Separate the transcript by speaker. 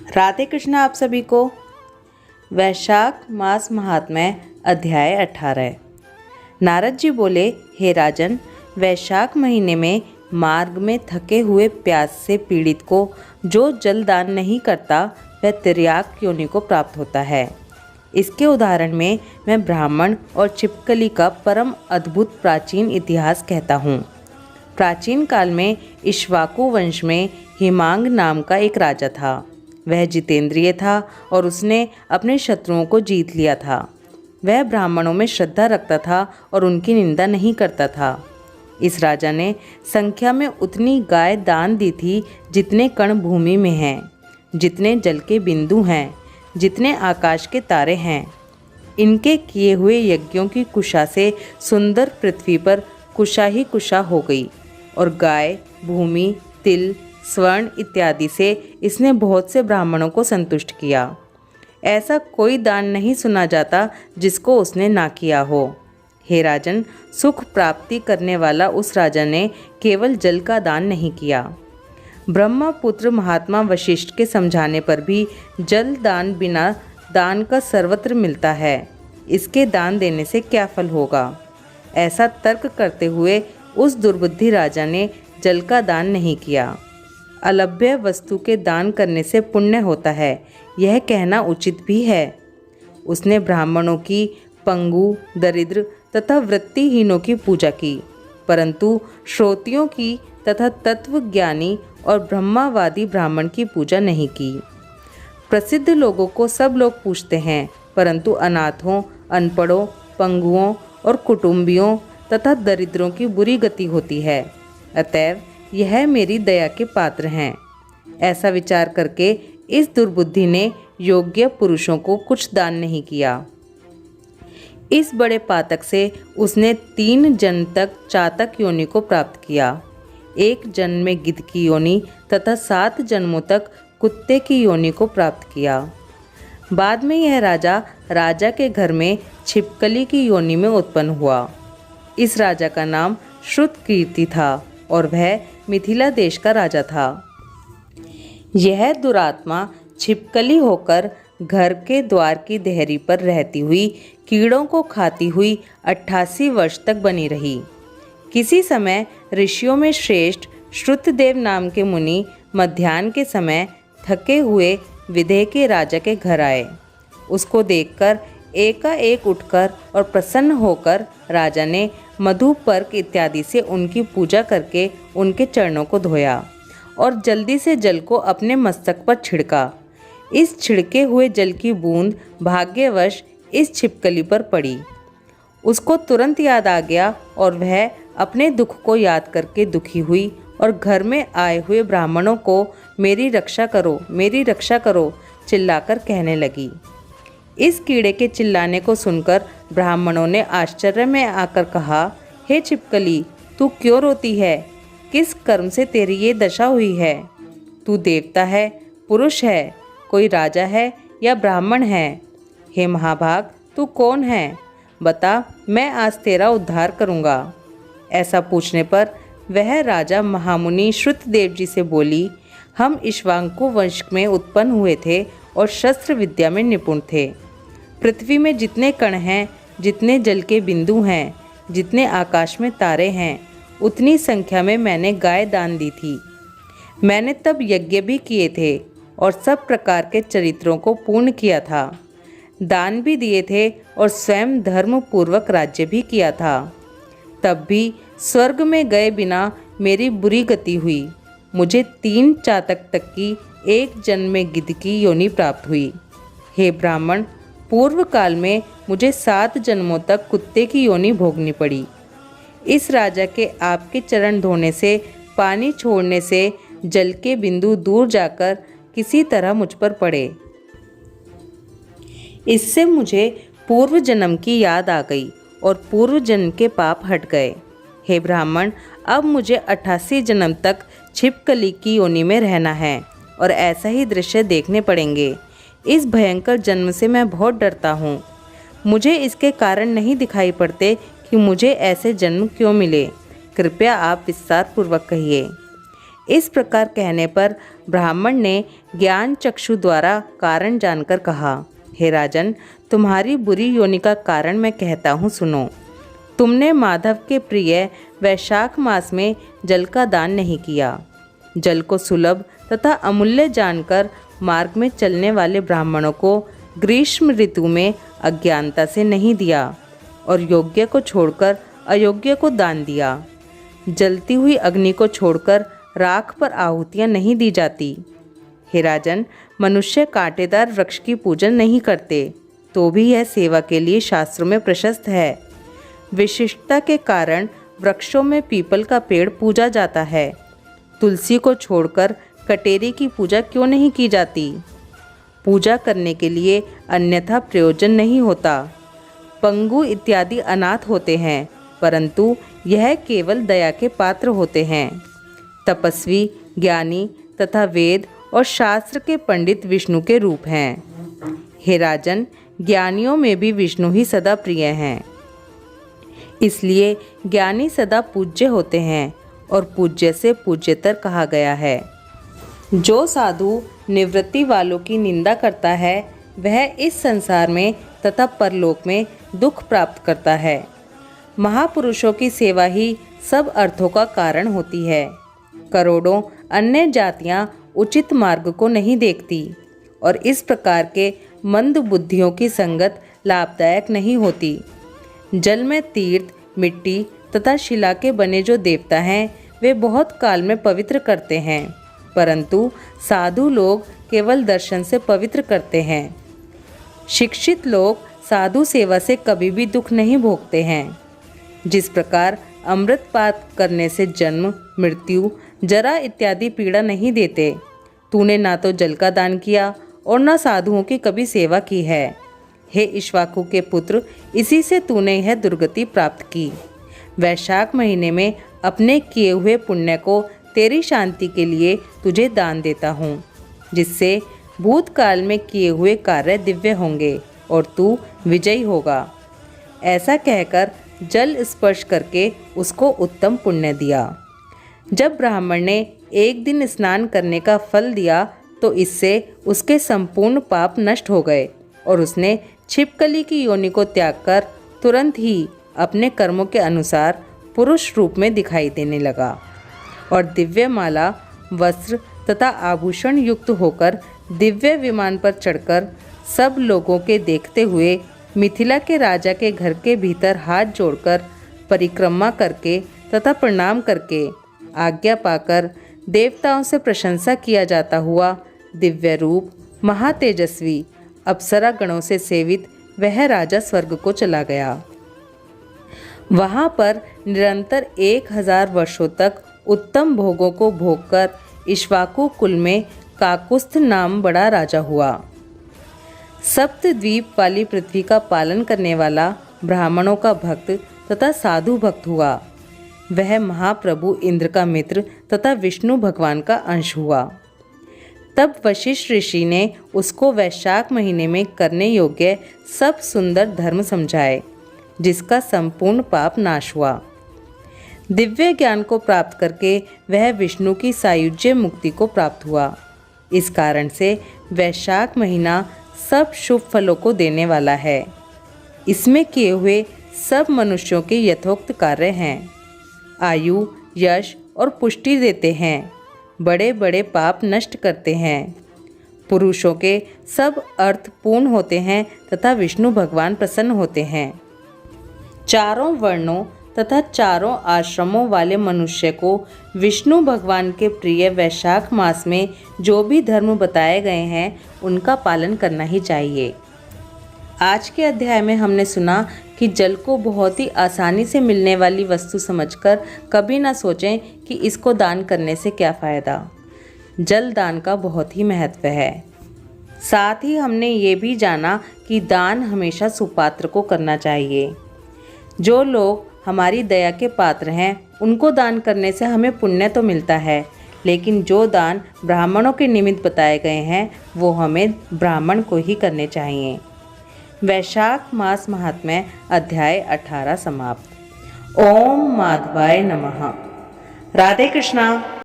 Speaker 1: राधे कृष्ण आप सभी को। वैशाख मास महात्म्य अध्याय 18। नारद जी बोले, हे राजन, वैशाख महीने में मार्ग में थके हुए प्यास से पीड़ित को जो जल दान नहीं करता वह तिर्याक योनि को प्राप्त होता है। इसके उदाहरण में मैं ब्राह्मण और छिपकली का परम अद्भुत प्राचीन इतिहास कहता हूँ। प्राचीन काल में इक्ष्वाकु वंश में हिमांग नाम का एक राजा था। वह जितेंद्रिय था और उसने अपने शत्रुओं को जीत लिया था। वह ब्राह्मणों में श्रद्धा रखता था और उनकी निंदा नहीं करता था। इस राजा ने संख्या में उतनी गाय दान दी थी जितने कण भूमि में हैं, जितने जल के बिंदु हैं, जितने आकाश के तारे हैं। इनके किए हुए यज्ञों की कुशा से सुंदर पृथ्वी पर कुशा ही कुशा हो गई और गाय, भूमि, तिल, स्वर्ण इत्यादि से इसने बहुत से ब्राह्मणों को संतुष्ट किया। ऐसा कोई दान नहीं सुना जाता जिसको उसने ना किया हो। हे राजन, सुख प्राप्ति करने वाला उस राजा ने केवल जल का दान नहीं किया। ब्रह्मपुत्र महात्मा वशिष्ठ के समझाने पर भी जल दान बिना दान का सर्वत्र मिलता है, इसके दान देने से क्या फल होगा? ऐसा तर्क करते हुए उस दुर्बुद्धि राजा ने जल का दान नहीं किया। अलभ्य वस्तु के दान करने से पुण्य होता है, यह कहना उचित भी है। उसने ब्राह्मणों की, पंगु, दरिद्र तथा वृत्तिहीनों की पूजा की, परंतु श्रोतियों की तथा तत्वज्ञानी और ब्रह्मावादी ब्राह्मण की पूजा नहीं की। प्रसिद्ध लोगों को सब लोग पूछते हैं, परंतु अनाथों, अनपढ़ों, पंगुओं और कुटुंबियों तथा दरिद्रों की बुरी गति होती है। अतएव यह मेरी दया के पात्र हैं। ऐसा विचार करके इस दुर्बुद्धि ने योग्य पुरुषों को कुछ दान नहीं किया। इस बड़े पातक से उसने 3 जन्म तक चातक योनि को प्राप्त किया। 1 जन्म में गिद्ध की योनि तथा 7 जन्मों तक कुत्ते की योनि को प्राप्त किया। बाद में यह राजा के घर में छिपकली की योनि में उत्पन्न हुआ। इस राजा का नाम श्रुतकीर्ति था और वह मिथिला देश का राजा था। यह दुरात्मा छिपकली होकर घर के द्वार की देहरी पर रहती हुई कीड़ों को खाती हुई 88 वर्ष तक बनी रही। किसी समय ऋषियों में श्रेष्ठ श्रुतदेव नाम के मुनि मध्याह्न के समय थके हुए विदेह के राजा के घर आए। उसको देखकर एकाएक उठकर और प्रसन्न होकर राजा ने मधु, पर्क इत्यादि से उनकी पूजा करके उनके चरणों को धोया और जल्दी से जल को अपने मस्तक पर छिड़का। इस छिड़के हुए जल की बूंद भाग्यवश इस छिपकली पर पड़ी। उसको तुरंत याद आ गया और वह अपने दुख को याद करके दुखी हुई और घर में आए हुए ब्राह्मणों को मेरी रक्षा करो, मेरी रक्षा करो चिल्लाकर कहने लगी। इस कीड़े के चिल्लाने को सुनकर ब्राह्मणों ने आश्चर्य में आकर कहा, हे छिपकली, तू क्यों रोती है? किस कर्म से तेरी ये दशा हुई है? तू देवता है, पुरुष है, कोई राजा है या ब्राह्मण है? हे महाभाग, तू कौन है? बता, मैं आज तेरा उद्धार करूँगा। ऐसा पूछने पर वह राजा महामुनि श्रुतदेव जी से बोली, हम इक्ष्वाकु वंश में उत्पन्न हुए थे और शस्त्र विद्या में निपुण थे। पृथ्वी में जितने कण हैं, जितने जल के बिंदु हैं, जितने आकाश में तारे हैं, उतनी संख्या में मैंने गाय दान दी थी। मैंने तब यज्ञ भी किए थे और सब प्रकार के चरित्रों को पूर्ण किया था। दान भी दिए थे और स्वयं धर्म पूर्वक राज्य भी किया था। तब भी स्वर्ग में गए बिना मेरी बुरी गति हुई। मुझे 3 चातक तक की 1 जन्म में गिद्ध की योनि प्राप्त हुई। हे ब्राह्मण, पूर्व काल में मुझे 7 जन्मों तक कुत्ते की योनि भोगनी पड़ी। इस राजा के आपके चरण धोने से, पानी छोड़ने से जल के बिंदु दूर जाकर किसी तरह मुझ पर पड़े। इससे मुझे पूर्व जन्म की याद आ गई और पूर्व जन्म के पाप हट गए। हे ब्राह्मण, अब मुझे 88 जन्म तक छिपकली की योनि में रहना है और ऐसा ही दृश्य देखने पड़ेंगे। इस भयंकर जन्म से मैं बहुत डरता हूँ। मुझे इसके कारण नहीं दिखाई पड़ते कि मुझे ऐसे जन्म क्यों मिले। कृपया आप विस्तार पूर्वक कहिए। इस प्रकार कहने पर ब्राह्मण ने ज्ञान चक्षु द्वारा कारण जानकर कहा, हे राजन, तुम्हारी बुरी योनि का कारण मैं कहता हूँ, सुनो। तुमने माधव के प्रिय वैशाख मास में जल का दान नहीं किया। जल को सुलभ तथा अमूल्य जानकर मार्ग में चलने वाले ब्राह्मणों को ग्रीष्म ऋतु में अज्ञानता से नहीं दिया और योग्य को छोड़कर अयोग्य को दान दिया। जलती हुई अग्नि को छोड़कर राख पर आहुतियाँ नहीं दी जाती। हे राजन, मनुष्य कांटेदार वृक्ष की पूजन नहीं करते, तो भी यह सेवा के लिए शास्त्रों में प्रशस्त है। विशिष्टता के कारण वृक्षों में पीपल का पेड़ पूजा जाता है। तुलसी को छोड़कर कटेरी की पूजा क्यों नहीं की जाती? पूजा करने के लिए अन्यथा प्रयोजन नहीं होता। पंगु इत्यादि अनाथ होते हैं, परंतु यह केवल दया के पात्र होते हैं। तपस्वी, ज्ञानी तथा वेद और शास्त्र के पंडित विष्णु के रूप हैं। हे राजन, ज्ञानियों में भी विष्णु ही सदा प्रिय हैं। इसलिए ज्ञानी सदा पूज्य होते हैं और पूज्य से पूज्यतर कहा गया है। जो साधु निवृत्ति वालों की निंदा करता है, वह इस संसार में तथा परलोक में दुख प्राप्त करता है। महापुरुषों की सेवा ही सब अर्थों का कारण होती है। करोड़ों अन्य जातियां उचित मार्ग को नहीं देखती और इस प्रकार के मंद बुद्धियों की संगत लाभदायक नहीं होती। जल में तीर्थ, मिट्टी तथा शिला के बने जो देवता हैं, वे बहुत काल में पवित्र करते हैं, परंतु साधु लोग केवल दर्शन से पवित्र करते हैं। शिक्षित लोग साधु सेवा से कभी भी दुख नहीं भोगते हैं। जिस प्रकार अमृतपात करने से जन्म, मृत्यु, जरा इत्यादि पीड़ा नहीं देते, तूने ना तो जल का दान किया और न साधुओं की कभी सेवा की है। हे इक्ष्वाकु के पुत्र, इसी से तूने यह दुर्गति प्राप्त की। वैशाख महीने में अपने किए हुए पुण्य को तेरी शांति के लिए तुझे दान देता हूँ, जिससे भूतकाल में किए हुए कार्य दिव्य होंगे और तू विजयी होगा। ऐसा कहकर जल स्पर्श करके उसको उत्तम पुण्य दिया। जब ब्राह्मण ने एक दिन स्नान करने का फल दिया तो इससे उसके संपूर्ण पाप नष्ट हो गए और उसने छिपकली की योनि को त्याग कर तुरंत ही अपने कर्मों के अनुसार पुरुष रूप में दिखाई देने लगा और दिव्य माला, वस्त्र तथा आभूषण युक्त होकर दिव्य विमान पर चढ़कर सब लोगों के देखते हुए मिथिला के राजा के घर के भीतर हाथ जोड़कर परिक्रमा करके तथा प्रणाम करके आज्ञा पाकर देवताओं से प्रशंसा किया जाता हुआ दिव्य रूप, महातेजस्वी अप्सरा गणों से सेवित वह राजा स्वर्ग को चला गया। वहाँ पर निरंतर 1000 वर्षों तक उत्तम भोगों को भोगकर इक्ष्वाकु कुल में काकुस्थ नाम बड़ा राजा हुआ। सप्तद्वीप वाली पृथ्वी का पालन करने वाला ब्राह्मणों का भक्त तथा साधु भक्त हुआ। वह महाप्रभु इंद्र का मित्र तथा विष्णु भगवान का अंश हुआ। तब वशिष्ठ ऋषि ने उसको वैशाख महीने में करने योग्य सब सुंदर धर्म समझाए, जिसका संपूर्ण पाप नाश हुआ। दिव्य ज्ञान को प्राप्त करके वह विष्णु की सायुज्य मुक्ति को प्राप्त हुआ। इस कारण से वैशाख महीना सब शुभ फलों को देने वाला है। इसमें किए हुए सब मनुष्यों के यथोक्त कार्य हैं। आयु, यश और पुष्टि देते हैं। बड़े बड़े पाप नष्ट करते हैं। पुरुषों के सब अर्थ पूर्ण होते हैं तथा विष्णु भगवान प्रसन्न होते हैं। चारों वर्णों तथा चारों आश्रमों वाले मनुष्य को विष्णु भगवान के प्रिय वैशाख मास में जो भी धर्म बताए गए हैं, उनका पालन करना ही चाहिए। आज के अध्याय में हमने सुना कि जल को बहुत ही आसानी से मिलने वाली वस्तु समझकर कभी ना सोचें कि इसको दान करने से क्या फ़ायदा। जल दान का बहुत ही महत्व है। साथ ही हमने ये भी जाना कि दान हमेशा सुपात्र को करना चाहिए। जो लोग हमारी दया के पात्र हैं, उनको दान करने से हमें पुण्य तो मिलता है, लेकिन जो दान ब्राह्मणों के निमित्त बताए गए हैं, वो हमें ब्राह्मण को ही करने चाहिए। वैशाख मास महात्म्य अध्याय 18 समाप्त। ओम माधवाय नमः। राधे कृष्णा।